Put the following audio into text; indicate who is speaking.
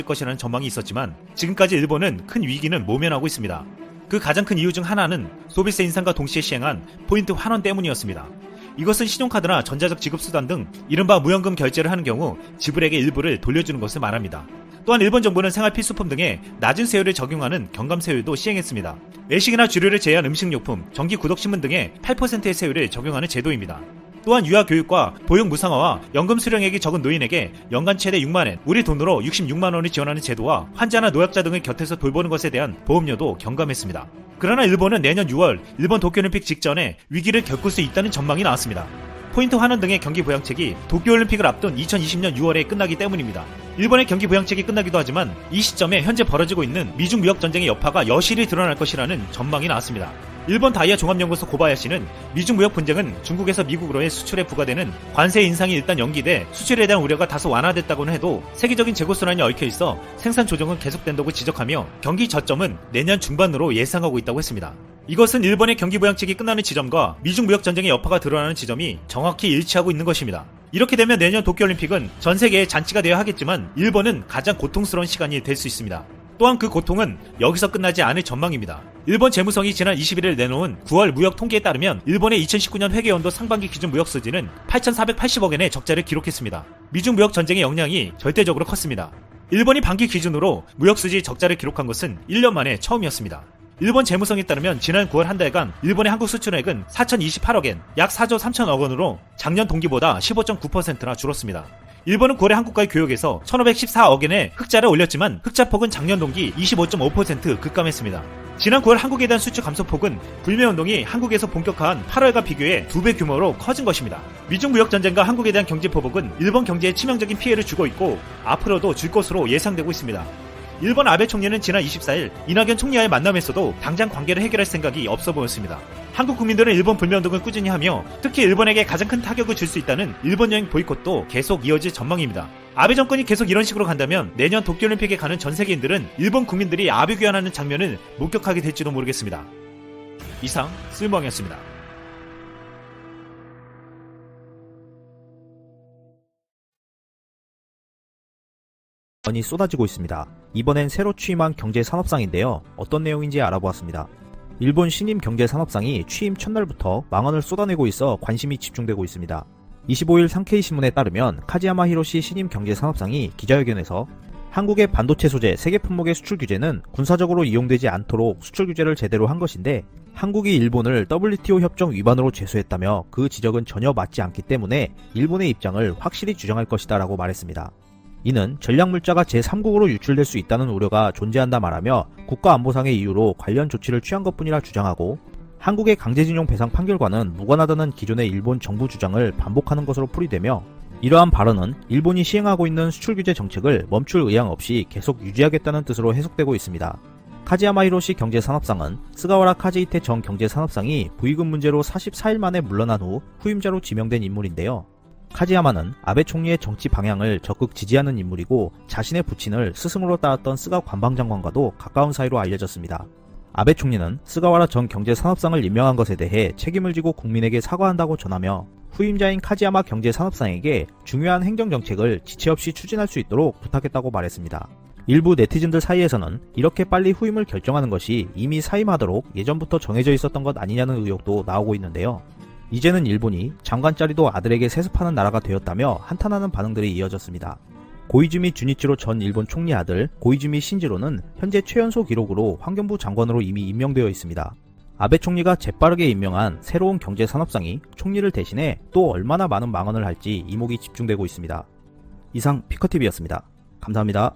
Speaker 1: 것이라는 전망이 있었지만 지금까지 일본은 큰 위기는 모면하고 있습니다. 그 가장 큰 이유 중 하나는 소비세 인상과 동시에 시행한 포인트 환원 때문이었습니다. 이것은 신용카드나 전자적 지급수단 등 이른바 무연금 결제를 하는 경우 지불액의 일부를 돌려주는 것을 말합니다. 또한 일본 정부는 생활 필수품 등에 낮은 세율을 적용하는 경감세율도 시행했습니다. 외식이나 주류를 제외한 음식료품, 정기 구독신문 등에 8%의 세율을 적용하는 제도입니다. 또한 유아교육과 보육 무상화와 연금 수령액이 적은 노인에게 연간 최대 6만엔, 우리 돈으로 66만원을 지원하는 제도와 환자나 노약자 등을 곁에서 돌보는 것에 대한 보험료도 경감했습니다. 그러나 일본은 내년 6월 일본 도쿄올림픽 직전에 위기를 겪을 수 있다는 전망이 나왔습니다. 포인트 환원 등의 경기 부양책이 도쿄올림픽을 앞둔 2020년 6월에 끝나기 때문입니다. 일본의 경기 부양책이 끝나기도 하지만 이 시점에 현재 벌어지고 있는 미중 무역 전쟁의 여파가 여실히 드러날 것이라는 전망이 나왔습니다. 일본 다이아 종합연구소 고바야시는 미중 무역 분쟁은 중국에서 미국으로의 수출에 부과되는 관세 인상이 일단 연기돼 수출에 대한 우려가 다소 완화됐다고는 해도 세계적인 재고 순환이 얽혀 있어 생산 조정은 계속된다고 지적하며 경기 저점은 내년 중반으로 예상하고 있다고 했습니다. 이것은 일본의 경기 부양책이 끝나는 지점과 미중 무역 전쟁의 여파가 드러나는 지점이 정확히 일치하고 있는 것입니다. 이렇게 되면 내년 도쿄올림픽은 전 세계의 잔치가 되어야 하겠지만 일본은 가장 고통스러운 시간이 될 수 있습니다. 또한 그 고통은 여기서 끝나지 않을 전망입니다. 일본 재무성이 지난 21일 내놓은 9월 무역 통계에 따르면 일본의 2019년 회계연도 상반기 기준 무역 수지는 8,480억엔의 적자를 기록했습니다. 미중 무역 전쟁의 영향이 절대적으로 컸습니다. 일본이 반기 기준으로 무역 수지 적자를 기록한 것은 1년 만에 처음이었습니다. 일본 재무성에 따르면 지난 9월 한 달간 일본의 한국 수출액은 4,028억엔, 약 4조 3천억 원으로 작년 동기보다 15.9%나 줄었습니다. 일본은 9월에 한국과의 교역에서 1,514억엔의 흑자를 올렸지만 흑자폭은 작년 동기 25.5% 급감했습니다. 지난 9월 한국에 대한 수출 감소폭은 불매운동이 한국에서 본격화한 8월과 비교해 2배 규모로 커진 것입니다. 미중 무역전쟁과 한국에 대한 경제포복은 일본 경제에 치명적인 피해를 주고 있고 앞으로도 줄 것으로 예상되고 있습니다. 일본 아베 총리는 지난 24일 이낙연 총리와의 만남에서도 당장 관계를 해결할 생각이 없어 보였습니다. 한국 국민들은 일본 불매운동을 꾸준히 하며 특히 일본에게 가장 큰 타격을 줄 수 있다는 일본 여행 보이콧도 계속 이어질 전망입니다. 아베 정권이 계속 이런 식으로 간다면 내년 도쿄올림픽에 가는 전 세계인들은 일본 국민들이 아베 귀환하는 장면을 목격하게 될지도 모르겠습니다. 이상 쓸모왕이었습니다.
Speaker 2: 원이 쏟아지고 있습니다. 이번엔 새로 취임한 경제산업상인데요. 어떤 내용인지 알아보았습니다. 일본 신임 경제산업상이 취임 첫날부터 망언을 쏟아내고 있어 관심이 집중되고 있습니다. 25일 상케이 신문에 따르면 카지야마 히로시 신임 경제산업상이 기자회견에서 한국의 반도체 소재 세계 품목의 수출 규제는 군사적으로 이용되지 않도록 수출 규제를 제대로 한 것인데 한국이 일본을 WTO 협정 위반으로 제소했다며 그 지적은 전혀 맞지 않기 때문에 일본의 입장을 확실히 주장할 것이다 라고 말했습니다. 이는 전략물자가 제3국으로 유출될 수 있다는 우려가 존재한다 말하며 국가안보상의 이유로 관련 조치를 취한 것뿐이라 주장하고 한국의 강제징용 배상 판결과는 무관하다는 기존의 일본 정부 주장을 반복하는 것으로 풀이되며 이러한 발언은 일본이 시행하고 있는 수출규제 정책을 멈출 의향 없이 계속 유지하겠다는 뜻으로 해석되고 있습니다. 카지야마 히로시 경제산업상은 스가와라 카즈히테 전 경제산업상이 부의금 문제로 44일 만에 물러난 후 후임자로 지명된 인물인데요. 카지야마는 아베 총리의 정치 방향을 적극 지지하는 인물이고 자신의 부친을 스승으로 따랐던 스가 관방장관과도 가까운 사이로 알려졌습니다. 아베 총리는 스가와라 전 경제산업상을 임명한 것에 대해 책임을 지고 국민에게 사과한다고 전하며 후임자인 카지야마 경제산업상에게 중요한 행정정책을 지체 없이 추진할 수 있도록 부탁했다고 말했습니다. 일부 네티즌들 사이에서는 이렇게 빨리 후임을 결정하는 것이 이미 사임하도록 예전부터 정해져 있었던 것 아니냐는 의혹도 나오고 있는데요. 이제는 일본이 장관 자리도 아들에게 세습하는 나라가 되었다며 한탄하는 반응들이 이어졌습니다. 고이즈미 주니치로 전 일본 총리 아들 고이즈미 신지로는 현재 최연소 기록으로 환경부 장관으로 이미 임명되어 있습니다. 아베 총리가 재빠르게 임명한 새로운 경제산업상이 총리를 대신해 또 얼마나 많은 망언을 할지 이목이 집중되고 있습니다. 이상 피커TV였습니다. 감사합니다.